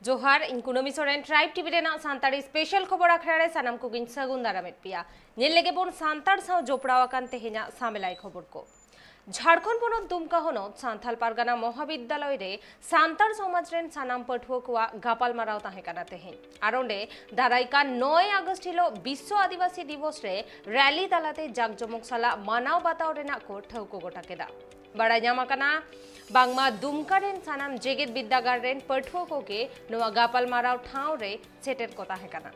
जोहार इन Kunmi Soren tribe TV रेना सांताड़ी स्पेशल खबर आखड़ा रे सानाम को गिन सगुन दारामेट पिया नेल लेगे बोन सांताड़ साव जोपड़ावाकान तेहेना सामेलाई खबर को झारखंड पनत दुमका हनत सांथाल पारगाना महाविद्यालय रे सांताड़ समाज रेन सानाम पठुआ कोआ गापालमाराव ताहेकाना तेहेन आर ओंडे दाराइकान 9 आगस्ट हिलो विश्व आदिवासी दिवस रे रैली तालाते जाकजमक साला मानाव बाताव रेना को ठौको गोटा केदा बड़ा ᱧᱟᱢᱟᱠᱟᱱᱟ बांगमा दुमका रेन सानाम जेगेद विद्यागार रेन पठुआ कोगे नोआ गापालमाराव ठाव रे सेटेर को ताहेकाना।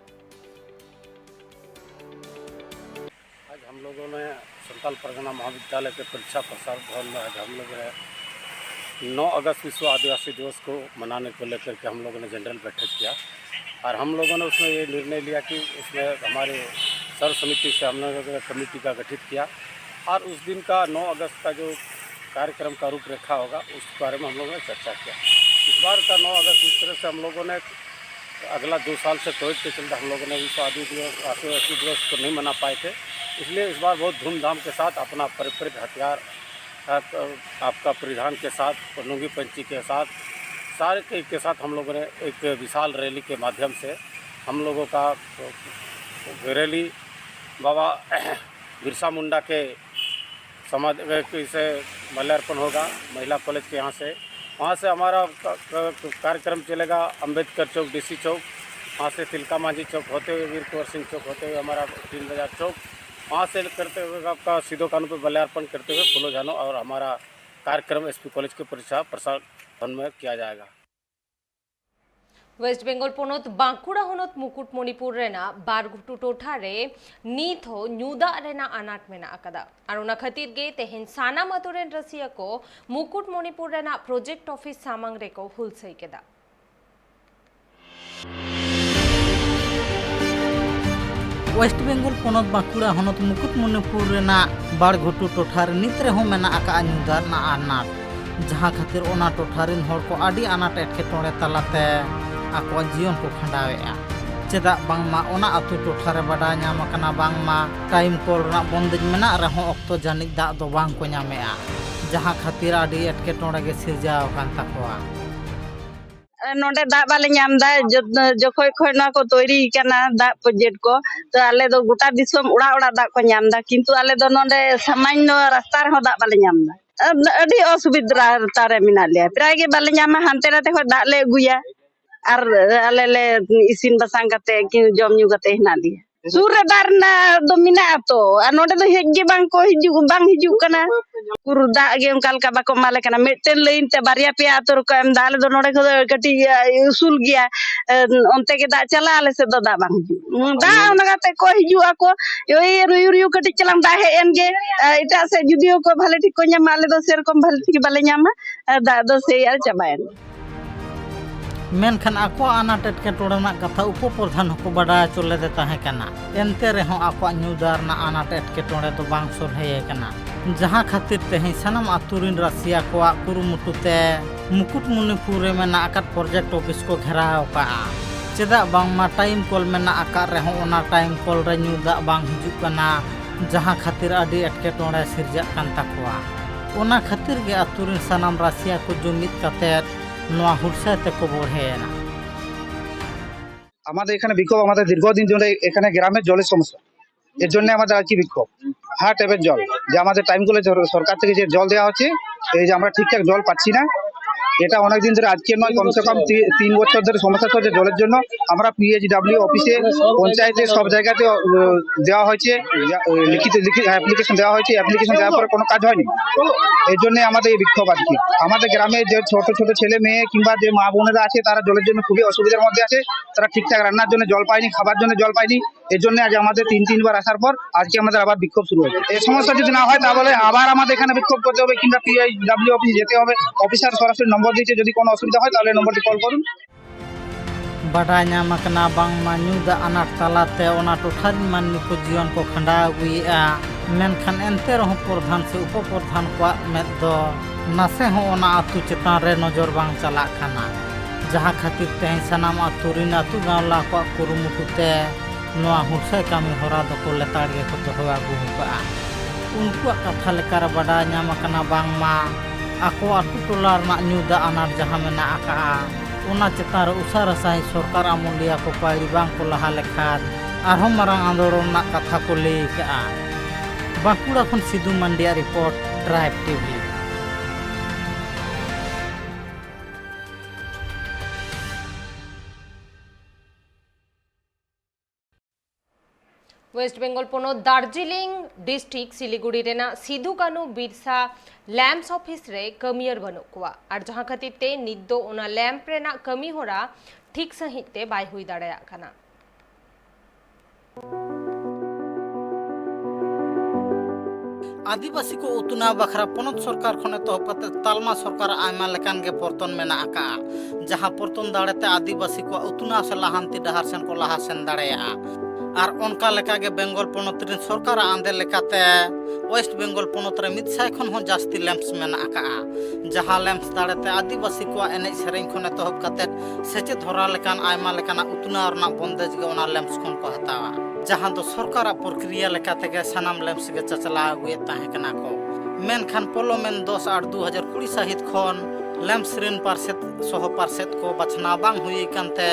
आज हम लोगों ने संताल परगना महाविद्यालय के परीक्षा प्रसार भवन में आज हम लोगों ने 9 अगस्त विश्व आदिवासी दिवस को मनाने को लेकर के हम लोगों ने जनरल बैठक किया और हम लोगों ने उसमें ये निर्णय लिया कि उसमें हमारे सर्व समिति से हम लोगों ने कमेटी का गठित किया और उस दिन का 9 अगस्त का जो कार्यक्रम का रूपरेखा होगा उस बारे में हम लोगों ने चर्चा किया। इस बार का 9 अगस्त इस तरह से हम लोगों ने अगला 2 साल से कोविड के चलते हम लोगों ने विश्व आदिवासी दिवस को नहीं मना पाए थे, इसलिए इस बार बहुत धूमधाम के साथ अपना पारंपरिक हथियार आपका परिधान के साथ नोंगी पंची के साथ सारे के साथ हम लोगों ने एक विशाल रैली के माध्यम से हम लोगों का रैली बाबा बिरसा मुंडा के समाधि से माल्यार्पण होगा महिला कॉलेज के यहाँ से। वहाँ से हमारा कार्यक्रम चलेगा अम्बेडकर चौक, डीसी चौक, वहाँ से तिलका मांझी चौक होते हुए वीर कुंवर सिंह चौक होते हुए हमारा 3 बाजार चौक, वहाँ से करते हुए आपका सीधो कानून पर माल्यार्पण करते हुए फूलो जानो और हमारा कार्यक्रम एसपी कॉलेज के परीक्षा प्रसार भवन में किया जाएगा। वेस्ट बेंगल पोनत बांकुड़ा हनत मुकुटमणिपुर रेना बारगुटू टोठा रे नीत हो न्यूदा रेना अनाट मेना अकदा और उना खातिर गे तेहेन सानाम अतु रेन रसिया को मुकुटमणिपुर रेना प्रोजेक्ट ऑफिस सामांग रे को हुलसई केदा। वेस्ट बेंगल पोनत बांकुड़ा हनत मुकुटमणिपुर रेना बारगुटू टोठा रे नीत रे हो मेना अका न्यूदा ना अनाट जहां खातिर ओना टोठा रेन होर को आडी अनाट एटकेटोड़े तलाते आको जीवन को खंडावेआ चेदा बांगमा ओना अतु टोठा रे बड़ा ᱧᱟᱢᱟᱠᱟᱱᱟ बांगमा टाइम कॉल ᱨᱮᱱᱟᱜ बंदेज मेना रहो ऑक्तो जानिक दाग दो बांग को ᱧᱟᱢᱮᱟ जहां खातिर आडी एटकेटोड़े गे सिरजाव कान ताकोआ नोडे दाग बाले ᱧᱟᱢदा जखय खय ना को तैयारी करना दाग प्रोजेक्ट को तो आले दो गोटा दिसम उड़ा उड़ा दाग को ᱧामदा किंतु आले दो नोडे सामान्य रास्ता रे हो दाग बाले ᱧामदा अडी असुविधा तारे मिना ले प्राय गे बाले ᱧामा हानते नाते खय दाग ले अगुया और आले ले इसिन बसांग कते कि जम ᱧᱩ कते हिना दिया सुर रे दार ना दो मिना तो आ नोडे दो हेज गे बांग को हिजू कना पुर दाग गे उनका लका बाको माले कना मेटेन लाइन ते बारिया पे आतोर को एम दाले दो नोडे को कटी उसूल गया ओनते के दाग चला आले से दो दाग बांग हिजू दा ओना कते को हिजू आको योई रुयु कटी चलाम दा हे एन गे इटा से जुदियो को भाले ठीक को ᱧᱟᱢ आले दो सेरकम भाले ठीक बाले ᱧᱟᱢᱟ दा दो से यार चबायन मेनखान आको अनाट एटकेटोड़े रᱮᱱᱟᱜ कथा उपप्रधान हको बड़ा चले दे ताहेकाना एनते रेहो आको न्यूदार ना अनाट एटकेटोड़े तो बांग सोलहे काना जहां खातिर तेहे सनम आतुरिन रासिया को कुरुमुटुते मुकुटमणिपुर रे मेना आकात प्रोजेक्ट ऑफिस को घेराव का चेदा बांगमा टाइम कॉल मेना आका रेहो ओना टाइम कॉल रे न्यूदा बांग हिजु काना जहां खातिर आडी एटकेटोड़े सिरजा कान ताकोआ ओना खातिर गे आतुरिन सनम रासिया को जुमित काते नोआ हुरसाते को बढ़ेना আমাদের এখানে বিক্ষোভ আমাদের দীর্ঘদিন ধরে এখানে গ্রামের জলের সমস্যা এর জন্য আমাদের আজকে বিক্ষোভ হ্যাঁ ট্যাপের জল যে আমাদের টাইমগুলো সরকার থেকে যে জল দেওয়া হচ্ছে এই যে আমরা ঠিকঠাক জল পাচ্ছি না এটা অনেক দিন ধরে আজকে নয় কমসে কম 3 বছর ধরে সমস্যা চলছে জলের জন্য আমরা পিএইচডব্লিউ অফিসে পঞ্চায়েতে সব জায়গাতে দেওয়া হয়েছে লিখিত অ্যাপ্লিকেশন দেওয়া হয়েছে অ্যাপ্লিকেশন দেওয়ার পরে কোনো কাজ হয়নি এই জন্য আমাদের এই বিক্ষোভ আজকে আমাদের গ্রামে যে ছোট ছোট ছেলে মেয়ে কিংবা যে মা বোনেরা আছে তারা জলের জন্য খুবই অসুবিধার মধ্যে আছে তারা ঠিকঠাক রান্নার জন্য জল পায়নি খাবার জন্য জল পায়নি এর জন্য আজ আমাদের 3 বার আসার পর আজকে আমাদের আবার বিক্ষোভ শুরু হয়েছে এই সমস্যা যদি না হয় তাহলে আবার আমাদের এখানে বিক্ষোভ করতে হবে কিংবা পিএইচডব্লিউ অফিসে যেতে হবে অফিসার সরাসরি নম্বর দিয়েছে যদি কোনো অসুবিধা হয় তাহলে নম্বরটি কল করুন बड़ा ᱧᱟᱢᱟᱠᱟᱱᱟ बांगमा ᱧᱩᱫᱟ अनाट तालाते ओना टोठारी माननी को जीवन को खंडा अगुएआ मेनखान एनते रहो प्रधान से उपप्रधान को मेद दो नासे हो ओना आतु चेतान रे नजर बांग चला खाना जहां खातिर तेहे सनाम आतुरिन आतु गावला को कुरुमुटुते नोआ हुरसाय कामी होरा दको लेताड़गे को तो होआ गुहुका उनको कथा लेकर बड़ा ᱧᱟᱢᱟᱠᱟᱱᱟ बांगमा ako atu tolar nak nyuda anak jahan mena aka ओना चेतान रे उसारा साही सरकार आमुलिया को पाड़ी बांग को लहा लेखान आरहों मारांग आंदोलन ना कथा को लई केआ बांकुड़ा खन Sidhu Mandia report tribe TV. West Bengal पोनो दार्जिलिंग डिस्ट्रिक्ट सिलीगुड़ी रेना सिधु कानू बिरसा लैम्प्स ऑफिस रे कमियर बनु कुआ और जहां खातिर ते नित दो ओना लैम्प रेना कमी होरा ठीक सहित ते बाय हुई दाड़ाया कना। आदिवासी को उतना बखरा पनत सरकार खने तहब कते तालमा सरकार आयमा लेकान गे परतन मेना आका जहां परतन दाड़ेते आदिवासी को उतना से लाहांती डहार सेन को लाहा सेन दाड़ेया और उनका लेका गे बेंगल पनत रे सरकार आंदे लेकाते वेस्ट बेंगल पनत रे 100 खन हो जास्ती लैम्प्स मेना आका जहां लैम्प्स दाड़ेते आदिवासी को एने सेरेन खने तहब कते सेचे धरा लेकान आयमा लेकाना उतना रना बंदेज गे ओना लैम्प्स खन को हतावा जहां दो सरकार प्रक्रिया लेकाते गे सनाम लैम्प्स गे चचला हुए ताहे कना को मेनखान पोलोमेन 10/8/2020 सहित खन लैम्प्स रिन पार्सेत सह पार्सेत को बचना बांग हुई कानते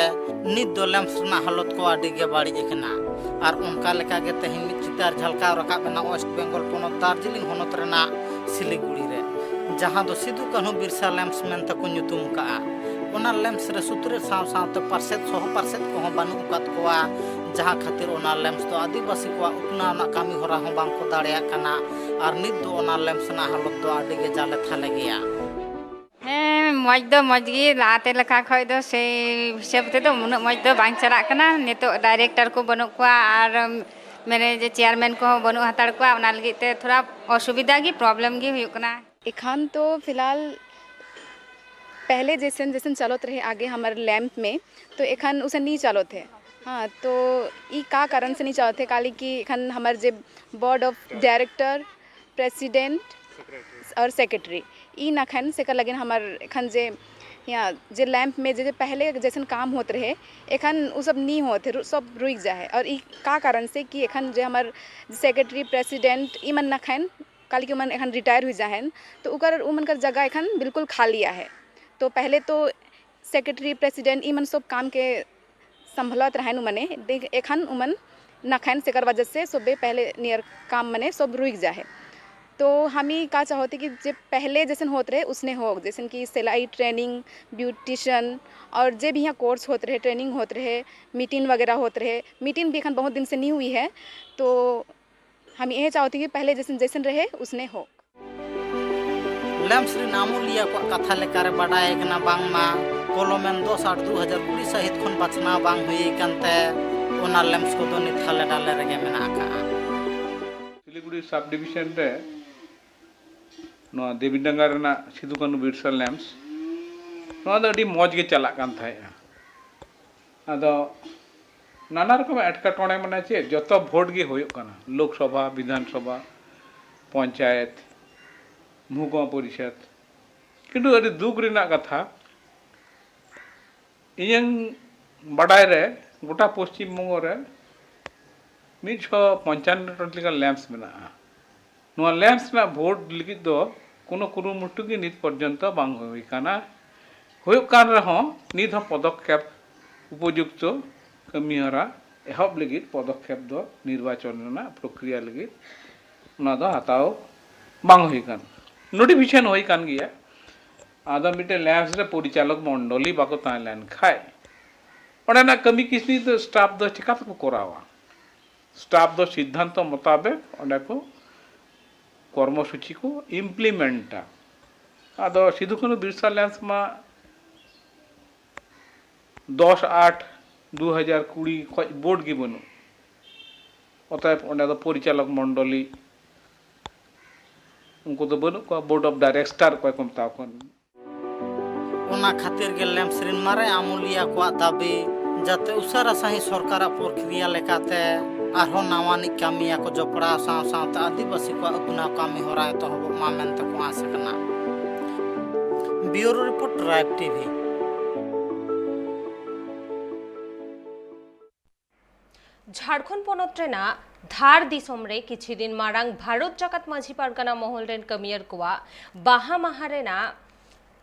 नित दो लैम्प्स ना हालत को आडी गे बाड़ी एकना और उनका लेका गे तेहिन मित चितार झलका रखा बेना वेस्ट बेंगल पोनत दार्जिलिंग होनत रेना सिलीगुड़ी रे जहां दो सिधु कान्हू बिरसा लैम्प्स मेन तक ᱧᱩᱛᱩᱢ काआ ओना लैम्प्स रे सुतरे साव सावते पार्सेत सह पार्सेत को बानु कात कोआ जहां खातिर ओना लैम्प्स तो आदिवासी को उतना ना कामी होरा हो बांग को दाड़िया कना और नित दो ओना लैम्प्स ना हालत दो आडी गे जाले थाले गया। मज दो मजगी लाते लखा खय दो से हिसाब ते दो उन मज दो बांग चला कना नितो डायरेक्टर को बनु को और मेरे जे चेयरमैन को बनु हताड़ को ओना लगी ते थोड़ा असुविधा की प्रॉब्लम की हुई कना एखान तो फिलहाल पहले जैसन जैसन चलत रहे आगे हमारे लैंप में तो एखान उसे नहीं चलत है। हाँ तो ई का कारण से नहीं चलत है काली कि एखान हमारे जे बोर्ड ऑफ डायरेक्टर प्रेसिडेंट और सेक्रेटरी ई नखन से कर लगे हमार एखन जे यहाँ जे लैंप में जे पहले जैसन काम होते रहे एखन उ सब नहीं होते सब रुक जाए और ई का कारण से कि एखन जे हमार सेक्रेटरी प्रेसिडेंट ई मन नखन काली के मन एखन रिटायर हुई जाए तो उकर उमन कर जगह एखन बिल्कुल खाली है। तो पहले तो सेक्रेटरी प्रेसिडेंट ई मन सब काम के संभलत रहन मने एखन उमन नखन से कर वजह से सुबह पहले नियर काम मने सब रुक जाए। तो हम ही का चाहते कि जो पहले जैसे होते रहे उसने हो जैसे कि सिलाई ट्रेनिंग ब्यूटिशियन और जो भी यहाँ कोर्स होते रहे ट्रेनिंग होते रहे मीटिंग वगैरह होते रहे मीटिंग भी एखन बहुत दिन से नहीं हुई है तो हम यही चाहते कि पहले जैसे जैसे रहे उसने हो। लैम्प्स रे नामुलिया को कथा लेकारे बाडाय गना बांगमा पोलोमेन 10/8/2020 सहित खन बचना बांग हुई कानते ओना लैम्प्स को दो निथाले डाले रेगे मेना आका सिलीगुड़ी सब डिविजन रे नो देवीडंगा रेना सिधु कान्हू बिरसा लैम्प्स नो दा अडी मौज गे चला कान थाय आदो नाना रकम एटकाटोणे माने चे जतो भोट गे होयो काना लोकसभा विधानसभा पंचायत महकुमा परिषद किंतु अडी दुख रेना कथा इयंग बडाय रे गोटा पश्चिम बंग रे 195 लेका लैम्प्स मेना नो लैम्प्स ना भोट लगी दो कोनो कुरुमुटु की नित पर्यंत बांग होई काना होयो कान रहो नित हो पदक्षेप उपयुक्त कमिहरा एहब लगी पदक्षेप दो निर्वाचन ना प्रक्रिया लगी ना दो हताओ बांग होई कान नोटिफिकेशन होई कान गया आदा मिटे लैम्प्स रे परिचालक मंडली बाको ताइलैंड खाय ओना कमी किसनी तो स्टाफ दो चिका तो कोरावा स्टाफ दो सिद्धांत मुताबिक ओंडे को कर्मसूची को इम्प्लीमेंटा आदो सिधु कान्हू बिरसा लैम्प्स मा 10/8/2020 खय बोर्ड गे बनु अतएव ओंडे दो परिचालक मंडली उनको तो बनु को बोर्ड ऑफ डायरेक्टर को मता कोन ओना खातिर गे लैम्प्स रिन मारे आमुलिया को दाबी जाते उसारा सही सरकार प्रक्रिया लेकाते आरो नावानी कामिया को जपड़ा साव सावते आदिवासी को अपना कामी हो रहा है तो हबो मामेन तक आ सकना। Bureau report tribe TV. Jharkhand पनत रेना धार दिसोम रे किछि दिन मारांग भारत जाकात माझी पारगाना महल रेन कमियर कोआ बाहा माहा रेना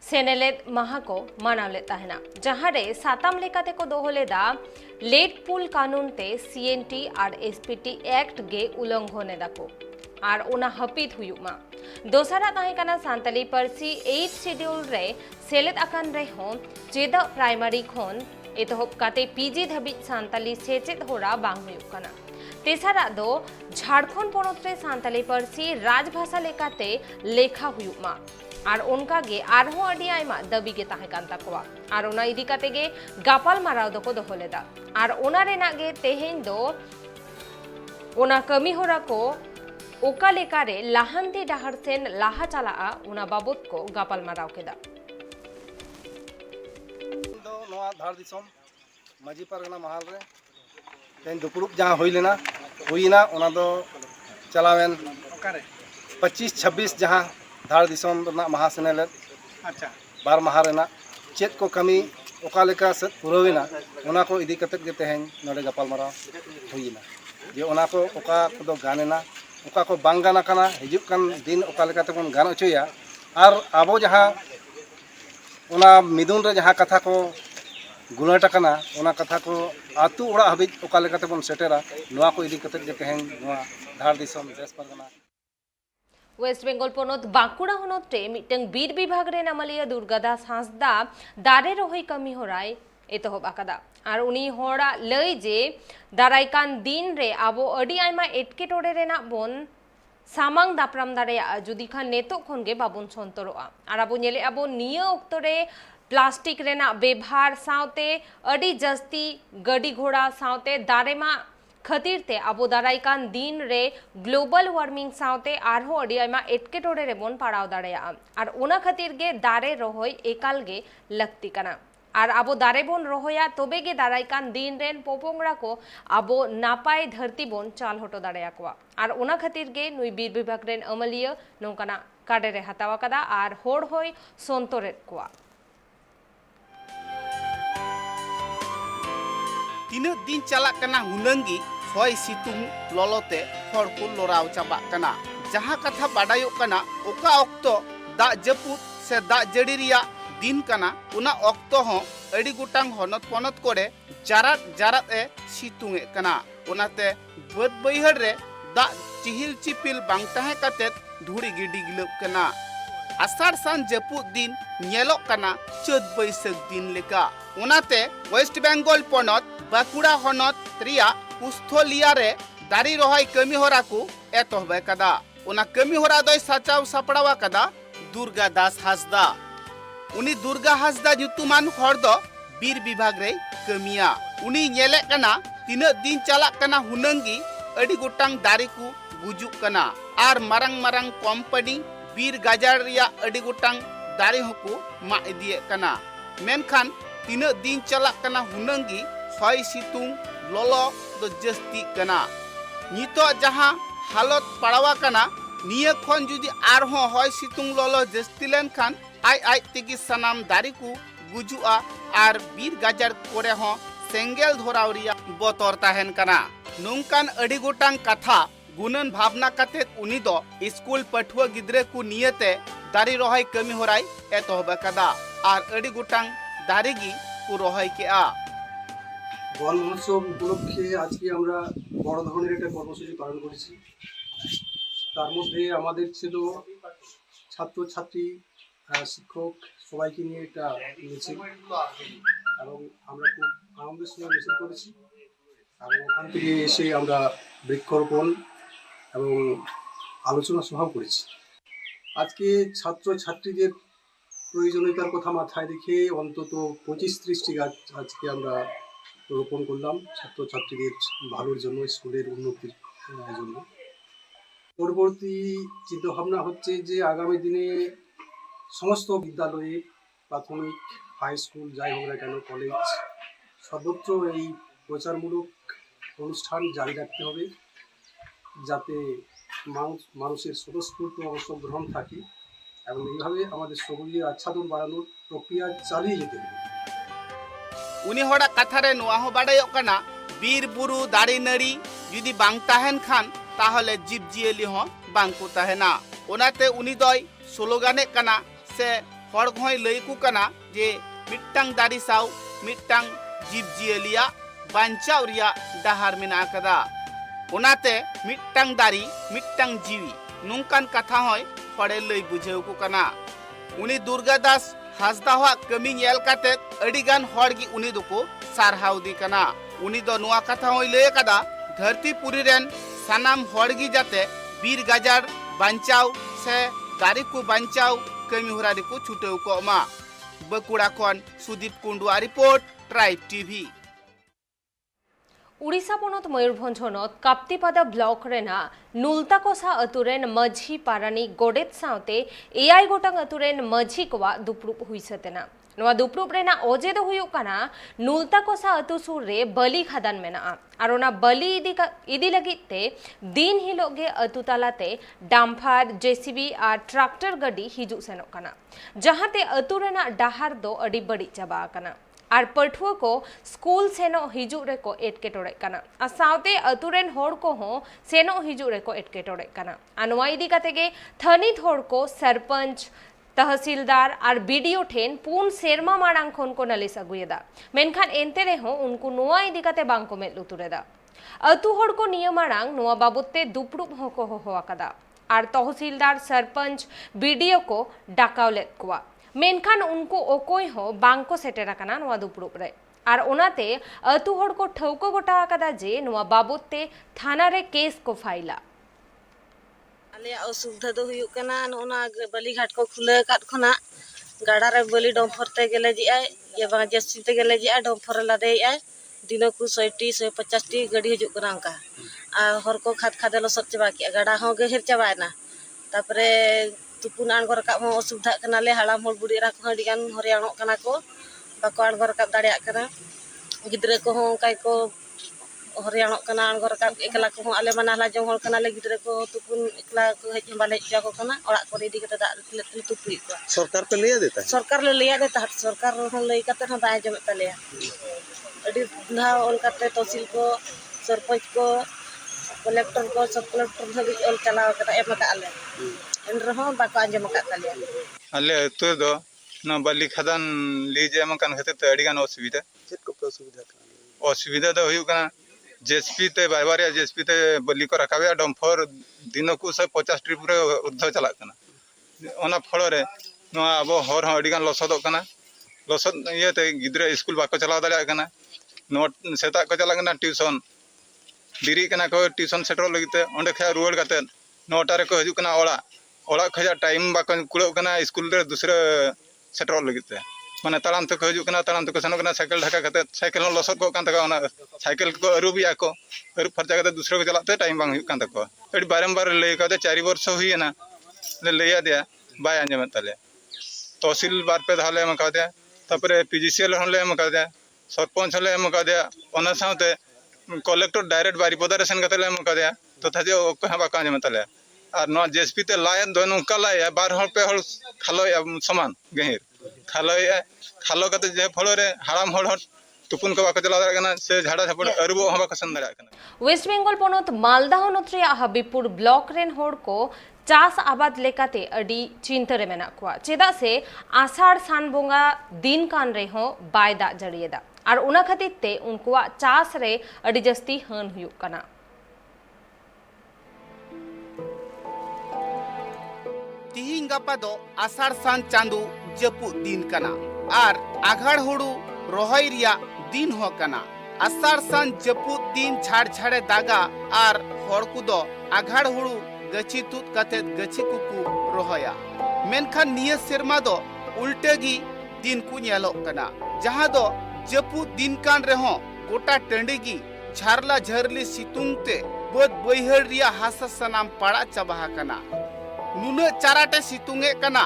सेनेलेद माहा को मानाव ले तहना जहारे साताम लेकाते को दोहो लेदा लेट पुल कानून ते सीएनटी और एसपीटी एक्ट गे उल्लंघन दाको और उना हपीद हुयुमा दोसरा ताहेकाना सांतली परसी 8 शेड्यूल रे सेलेद अकान रे हो चेदा प्राइमरी खोन एतहब काते पीजी धबी सांतली सेचेद होरा बांग हुयुक कना तेसरा दो झारखंड पोनोत रे सांतली परसी राजभाषा लेकाते लेखा हुयुमा और उनका गे आरहो अडी आयमा दबी गे ताहेकान ताकोआ और उना इदी काते गे गापाल माराव दको दोहोलेदा और उना रेना गे तेहेन दो उना कमी होरा को ओका लेकारे लाहांती डाहर सेन लाहा चलाआ उना बाबत को गापाल माराव केदा धार दिसोम माजी परगना महाल रे तेन दुपुरुप जहाँ हुईलेना हुईना उना दो चलावेन 25-26 जहाँ धार दिसोम रना महासेनेलेद अच्छा बार माह रेना चेत को कमी ओका लेका से पुरवेना उना को इदी कतेत गे तेहेन नोडे गापाल माराव हुईना जे उना को ओका को गानेना ओका को बांग गाना काना हिजुक कान दिन ओका लेका तेबन गान अचोया और आबो जहाँ उना मिदुन रे जहाँ कथा को गुलाटा काना उना कथा को आतु ओड़ा हबी ओका लेका तेबन सेटेरा नोआ को इदी कतेत गे तेहेन नोआ धार दिसोम देश परगना वेस्ट बेंगल पोनोत बांकुड़ा होनोत रे मिटंग बीर विभाग रे नामलिया दुर्गादास हांसदा दारे रोहई कमी होराय एतहब आकादा और उनी होड़ा लई जे दारायकान दिन रे आबो अडी आयमा एटकेटोड़े रेना बोन सामांग दापराम दारेया जुदी खान नेतो खनगे बाबुन सन्तरोआ और आबो नेले आबो निया ओक्तो रे प्लास्टिक रेना बेभार सावते अडी जस्ती गडी घोड़ा सावते दारेमा खतीर ते आबो दारायकान दिन रे ग्लोबल वार्मिंग सावते आरहो अडी आयमा एटकेटोड़े रे बोन पाड़ाव दाड़ेया और उना खतीर गे दारे रोहय एकाल गे लक्ति कना और आबो दारे बोन रोहया तोबे गे दारायकान दिन रेन पोपोंगड़ा को आबो नापाय धरती बोन चाल हटो दाड़ेया कोआ और उना खतीर गे नुई बीर विभाग रेन अमलिया नोंकाना काडे रे हतावा कदा और होड़ होय सोंतोरे कोआ तीना दिन चलाक कना हुनंगी हय सितुंग ललोते हर को लोराव चाबा कना जहां कथा बाडायो कना ओका ऑक्तो दा जपुत से दा जड़ी रिया दिन कना उना ऑक्तो हो अड़ी गुटांग हनत पनत करे जारात जारात ए सितुंग ए कना उनाते बद बैहड़ रे दा चिहिल चिपिल बांग ताहे कातेत धुड़ी गिडी गिलब कना आषाढ़ सान जपुत दिन नेलो कना चौद बैसाख दिन लेका उनाते वेस्ट बेंगल पोनत बाकुड़ा हनत रिया पुस्थलिया रे दारी रोहाय कमी होरा को एतहबे कदा उना कमी होरा दोय साचाव सापड़ावा कदा दुर्गा दास हासदा उनी दुर्गा हासदा जुतुमान हर दो बीर विभाग रे कमिया उनी नेले कना तीना दिन चलाक कना हुनंगी अडी गोटांग दारी को गुजुक कना आर मारंग मारंग कंपनी बीर गाजार रिया अडी गोटांग दारी होको मा इदिए कना मेनखान तीना दिन चलाक कना हुनंगी हय सितुंग लोलो दो जस्ती कना नितो जहां हालत पड़ावा कना निया खन जुदी आरहो हय सितुंग लोलो जस्ती लेन खान आई आई तेगी सनाम दारी को गुजुआ आर बीर गाजार कोरे हो सेंगेल धोरावरिया बोतर ताहेन कना नोंकान अडी गोटांग कथा गुनन भावना कतेत उनी दो स्कूल पठुआ गिद्रे को नियते दारी रोहाय कमी होराय एतहबे कदा आर अडी गोटांग दारीगी को रोहाय केआ বন মহোৎসব উপলক্ষে আজকে আমরা বড় ধরনের একটা কর্মসূচি পালন করেছি তার মধ্যে আমাদের ছিল ছাত্রছাত্রী শিক্ষক সবাইকে নিয়ে একটা মিছিল এবং আমরা খুব আনন্দের সঙ্গে মিছিল করেছি এবং ওখান থেকে এসে আমরা বৃক্ষরোপণ এবং আলোচনা সভাও করেছি আজকে ছাত্রছাত্রীদের প্রয়োজনীয়তার কথা মাথায় রেখে অন্তত 25-30টি গাছ আজকে আমরা রোপণ করলাম ছাত্রছাত্রীদের ভালোর জন্য স্কুলের উন্নতির জন্য পরবর্তী চিন্তাভাবনা হচ্ছে যে আগামী দিনে সমস্ত বিদ্যালয়ে প্রাথমিক হাই স্কুল যাই হোক না কেন কলেজ সর্বত্র এই প্রচারমূলক অনুষ্ঠান জারি রাখতে হবে যাতে মানুষের স্বতঃস্ফূর্ত অংশগ্রহণ থাকে এবং এইভাবে আমাদের শরীরে আচ্ছাদন বাড়ানোর প্রক্রিয়া চালিয়ে যেতে হবে उनी होड़ा कथारे नुआ हो बाड़ायो कना बीर बुरु दाड़ी नड़ी जुदी बांग ताहेन खान ताहले जीव जियली हो बांग को ताहेना ओनाते उनी दोय स्लोगाने कना से हर कोई लई को कना जे मिट्टांग दारी साव मिट्टांग जीव जियलिया बांचाव रिया डाहार मेना कदा उनाते मिट्टांग दारी मिट्टांग जीवी नुंकान कथा होय हड़े लई बुझेव को कना उनी दुर्गादास हासदा कमी नेल काते अडिगान हड़गी उनी दुको सारहाव दी कना उनी दो नुआ कथा होय लई कदा धरती पुरी रेन सानाम हड़गी जाते बीर गाजार बांचाव से दारी को बांचाव कमी हुरारी को छुटेव को मा बकुड़ा खन Sudeep Kundua report tribe TV Orissa पनत मयूरभंज हनत काप्तिपादा ब्लॉक रेना नुलताकोसा अतुरेन मझी पारानी गोडेत सावते एआई गोटांग अतुरेन मझी कोवा दुपरुप हुई सतेना नवा दुपरुप रेना ओजे दो हुयुग काना नुलताकोसा अतु सुर रे बलि खादान मेना आर ओना बलि इदी लगिते दिन हिलोगे अतु तालाते डाम्फार जेसीबी आर ट्रैक्टर गाड़ी हिजु सेनोग काना जहाते अतु रेना डाहार दो अडी बड़ी चाबा काना आर पठुआ को स्कूल सेनो हिजु रे को एटकेटोड़े काना आ सावते अतुरेन होड़ को हो सेनो हिजु रे को एटकेटोड़े काना अनवा इदी कातेगे थनित होड़ को सरपंच तहसीलदार और बीडीओ ठेन पून सेरमा माड़ांग खन को नलिस अगुएदा मेनखान एनते रेहो उनको नुआ इदी काते बांग को मेद लुतुरेदा अतु होड़ को निय माड़ांग नुआ बाबुते दुपड़ुप होको हो आकादा और तहसीलदार सरपंच बीडीओ को डाकाव लेद कोआ मेनखान उनको ओकोय हो बांग को सेटेरा काना नुआ दुपड़ुप रे और ओनाते अतु होड़ को ठौको गोटा आकादा जे नुआ बाबुते थाना रे केस को फाइला असुविधा दो हुयुग कना नोना बलि घाट को खुले काट खना गाड़ा रे बलि डम्फर ते गेले जिया ये बा जस्सी ते गेले जिया डम्फर लादे आय दिनो को 100 150 टी गाड़ी हिजुग कना का आ हर को खाद खादे लसत चबा किया गाड़ा हो गहिर चबायना तापरे तुपुन आंगो रकाब हो असुविधा कना ले हालाम होड़ बुड़ी रा को हडिगान हरियाणो कना को बाको आंगो रकाब दाड़िया कना गिद्रे को हो काय को हरियाणो कना आंगो रकाब एकला को आले मनाला जंग होड़ कना ले गिद्रे को तुपुन एकला को हेज बाले जा को कना ओड़ा को रेडी कते दा तुपुई को सरकार पे लिया देता है सरकार ले लिया देता सरकार हो लई कते ना बाय जमे तलेया अडी ना ओल कते तहसील को सरपंच को कलेक्टर को सब कलेक्टर धबी ओल चलाव कता एम का आले इन रहो बाको आंजम का तलेया अले तो दो ना बलि खदान लीजे मकान खते त अडी गान असुविधा चेक को असुविधा तो हुयु कना जेएसपी ते बारबारिया जेएसपी ते बलि को रखावे डम्फर दिन को 150 ट्रिप रे उद्ध चला कना ओना फल रे नो अब हर अडी गान लसद कना लसद ये ते गिद्रा स्कूल बाको चला दालिया कना नोट सेता को चला कना ट्यूशन दिरी कना को ट्यूशन सेटर लगिते ओंडे खा रुवाड़ काते नोटा रे को हजु कना ओड़ा खजा टाइम बाको कुलो कना स्कूल रे दूसरे सेटर लगिते माने तालाम तक हजु कना तालाम तक सनो कना साइकिल ढका कते साइकिल लसद को कान तका ओना साइकिल को अरुबिया को अरु फरजा कते दूसरे को चलाते टाइम बांग हुयु कान तको एडी बारंबार लई कते 4 वर्ष हुईना ले लैया दिया बाय आंजम तले तहसील बार पे धाले मका दे तापरे पीजीसीएल हले मका दे सरपंच हले मका दे ओना साथे कलेक्टर डायरेक्ट बारीपदा रे सेन कते ले मका दे तो थाजे को बाका आंजम तले और नो जेएसपी ते लाय दोनो कलाय बार हल पे हल खालो समान गहिर खालो कते जे फल रे हाराम हल तुपुन को बाको चला दाड़ा कना से झाड़ा झपड़ अरुबो हम बाको सन दाड़ा कना वेस्ट बेंगल पनत मालदा हनत रे हबीबपुर ब्लॉक रेन होड़ को चास आबाद लेकाते अडी चिंता रे मेना कोआ चेदा से आषाढ़ सान बोंगा दिन कान रे हो बाय दा जड़िएदा और उना खातिर ते उनकुआ चास रे अडी जस्ती हन हुयुग कना तिहिंग गपा दो आषाढ़ सान चांदू जपु दिन कना और आघाड़ हुड़ू रोहई रिया दिन हो कना आषाढ़ सान जपु दिन झाड़ झाड़े दागा और हड़ को दो आघाड़ हुड़ू गछि तुत कते गछि कुकु रोहया मेनखान निय सेरमा दो उल्टेगी दिन को नेलो कना जहां दो जपु दिन कान रेहो गोटा टंडीगी झारला झरली सितुंगते बद बैहड़ रिया हासा सनाम पाड़ा चबाहा कना नुना चाराटे सितुंगे कना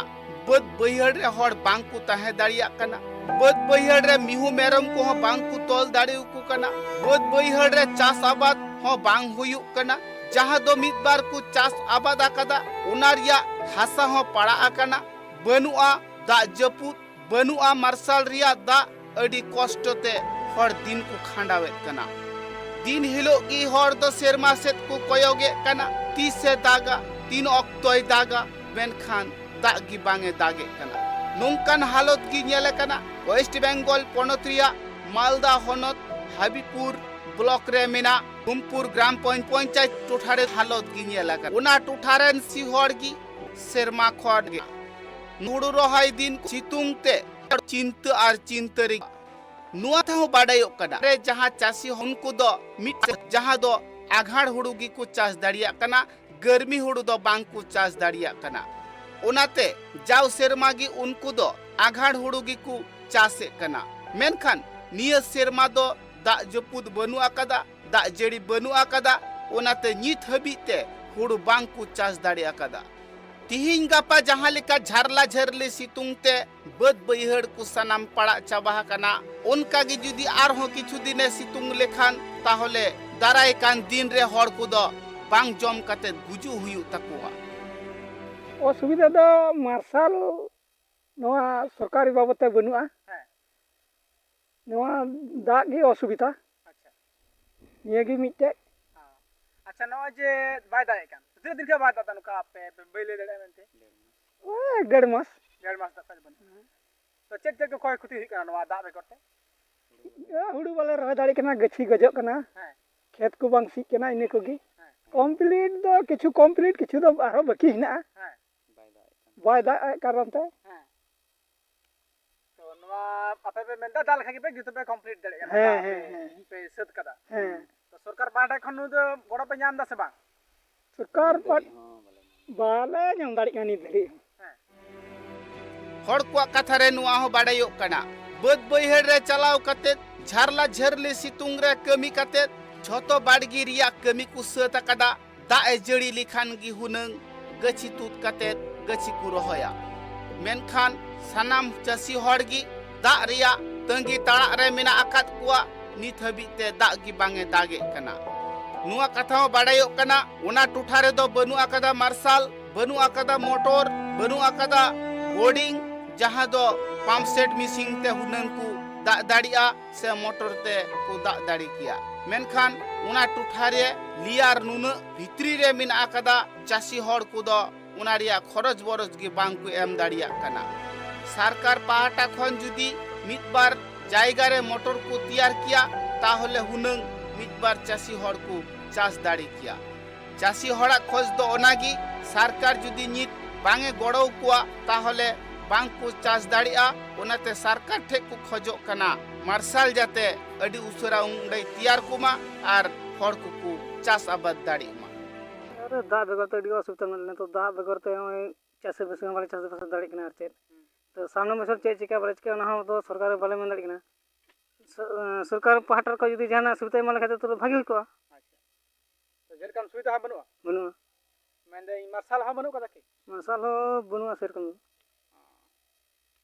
बद बैहड़ रे हड़ बांग को ताहे दाड़िया कना बद बैहड़ रे मिहु मेरम को हो बांग को तोल दाड़िउ को कना बद बैहड़ रे चास आबाद हो बांग हुयु कना जहां दो मिद बार को चास आबाद आकादा उनारिया हासा हो पाड़ा आकना बनुआ दा जपुत बनुआ मार्शल रिया दा अडी कष्टते हर दिन को खांडावेत कना दिन हिलो की हर दो सेरमा सेत को कयोगे कना तीस से दागा तीन अक्तोय दागा बेनखान दागी बांगे दागे कना नोंकान हालत गी नेल काना वेस्ट बेंगल पोनत रिया मालदा होनत हाबीपुर ब्लॉक रे मेना गुमपुर ग्राम पंचायत टोठारे हालत गी नेल काना उना टोठारेन सिहर गी सेरमा खन गे नुडु रहाय दिन सितुंग ते चिंता और चिंतरी नुआ था बाडायो कना रे जहां चासी उनको दो मिट जहां दो आघाड़ हुड़ू गी को चास दाड़िया कना गर्मी हुड़ू दो बांग को चास दाड़िया कना उनाते जाव सेरमा गी उनको दो आघाड़ हुड़ू गी को चासे कना मेनखान निया सेरमा दो दा जपुद बनु आकादा दा जड़ी बनु आकादा उनाते नित हबीते हुड़ू बांग को चास दाड़िया कदा तिहिन गापा जहां लेका झारला झरले सितुंग ते बद बैहड़ को सनाम पड़ा चाबा कना उनका गी जुदी आर हो किछु दिने सितुंग लेखान ताहले दाराय कान दिन रे हड़ को दो बांग जम कते गुजु हुयु तकुआ असुविधा दो मार्शल नवा सरकारी बाबते बनुआ नवा दाग गी असुविधा ये गी मिटे अच्छा नवा जे बाय दाय कान तीन दिन के बाद आता नुका पे बेले दड़े मेनते ओए 1.5 मास तक बन तो चेक चेक कोई खुती हिकना नवा दा बे करते हुड़ू वाले रह दाड़ी कना गछि गजो कना खेत को बांग सी कना इने को गी कंप्लीट दो किछु कंप्लीट किछु दो आरो बाकी हिना बाय दा कारण ते तो नवा आपे पे मेंदा दाल खागी पे जुते पे कंप्लीट दड़े कना पे सद कदा तो सरकार पाटा खनु दो गोड़ पे नाम दा से बा सरकार बाले नाम दाड़ी कानी धरी हड़ को कथा रे नुआ हो बाडायो कना बद बैहड़ रे चलाव कते झारला झरले सितुंग रे कमी कते झोतो बाड़गी रिया कमी को सत कदा दा ए जड़ी लिखान गी हुनंग गछि तुत कते गछि को रहोया मेनखान सनाम चासी हड़गी दा रिया तंगी ताड़ा रे मेना आकात कुआ नित हबीते दा गी बांगे दागे कना नुआ कथा हो बाडायो कना उना टुठारे दो बनु आकादा मार्शल बनु आकादा मोटर बनु आकादा बोर्डिंग जहां दो पंप सेट मिसिंग ते हुनंग को दा दाड़िया से मोटर ते को दा दाड़ी किया मेनखान उना टुठारे लियार नुन भित्री रे मिन आकादा चासी हड़ को दो उना रिया खरच बरच गी बांग को एम दाड़िया कना सरकार पाहाटा खन जुदी मित बार जायगा रे मोटर को तैयार किया ताहले हुनंग मित बार चासी हड़ को चास दाड़ी किया चासी हड़ा खोज दो ओनागी सरकार जुदी नित बांगे गड़ो कुआ ताहले बांग को चास दाड़िया ओनाते सरकार ठेक को खोजो कना मार्शल जाते अडी उसरा उंगडे तैयार कुमा आर हड़ को चास आबाद दाड़ी मा अरे दा बेगर तो डी असुविधा मिलने तो दा बेगर तो चासे बसे वाले चासे बसे दाड़ी कना आरचे तो सामने में सर चेक चिका बरच के ना हो तो सरकार वाले में दाड़ी कना सरकार पाहटर को जुदी जाना सुविधा माले खाते तो भागी को तो जेरकम सुविधा बनुआ बनुआ मेंदे मार्शल हा बनु कदा की मार्शल हो बनुआ सेरकम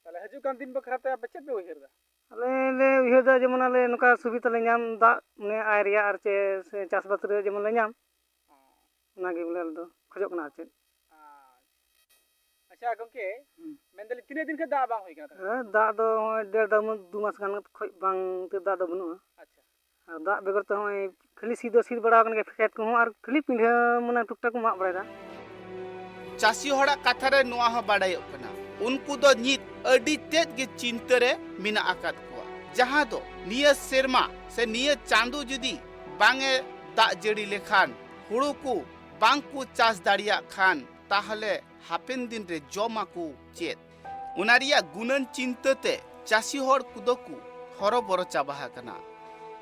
ताले हजू कान दिन बखराते आप चेक बे उहिरदा अले ले उहिरदा जेमन अले नुका सुविधा ले नाम दा ने आरिया आरचे से चासबास रे जेमन ले नाम नागे बोले दो खजो कना आरचे अच्छा गंके मेंदली तीन दिन के दा बांग होई कना दा दो 1.5 मास गान खय बांग ते दा दो बनुआ अच्छा दा बेगर तो खाली सीधो सीध बड़ा कन के खेत को और खाली पिंढा मने टुकटक मा बड़ादा चासी हड़ा कथा रे नुआ हो बाडायो कना उनको दो नित अडी तेज गे चिंता रे मिना आकात कुआ जहां दो निय सेरमा से निय चांदू जुदी बांगे दा जड़ी लेखान हुड़ू को बांग को चास दाड़िया खान ताहले हापेन दिन रे जमा को चेत उनारिया गुणन चिंताते चासी हड़ कुदो को हरो बरो चाबा कना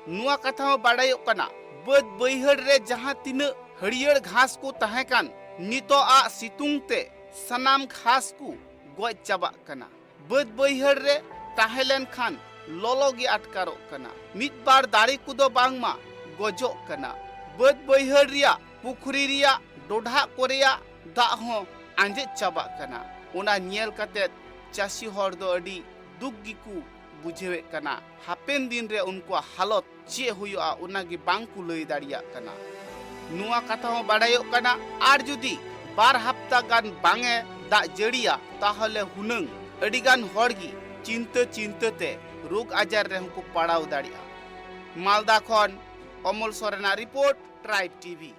नुआ कथा हो बाडायो कना बद बैहड़ रे जहां तीन हरियर घास को तहे कान नितो आ सितुंग ते सनाम घास को गोज चाबा कना बद बैहड़ रे ताहेलेन खान लोलो गे अटकारो कना मित बार दाड़ी कुदो बांगमा गोजो कना बद बैहड़ रिया पुखरी रिया डोढा कोरिया दा हो आंजे चाबा कना उना नेल कते चासी हड़ दो अडी दुख गिकु बुझेवे कना हापेन दिन रे उनको हालत चे हुआ उनागी बांग को लई दाड़िया कना नुआ कथा हो बाडायो कना आर जुदी बार हफ्ता गान बांगे दा जड़िया ताहले हुनंग अडिगान हड़गी चिंता चिंताते रोग आजार रे हमको पड़ाव दाड़िया मालदा खन अमल सोरेना रिपोर्ट ट्राइब टीवी।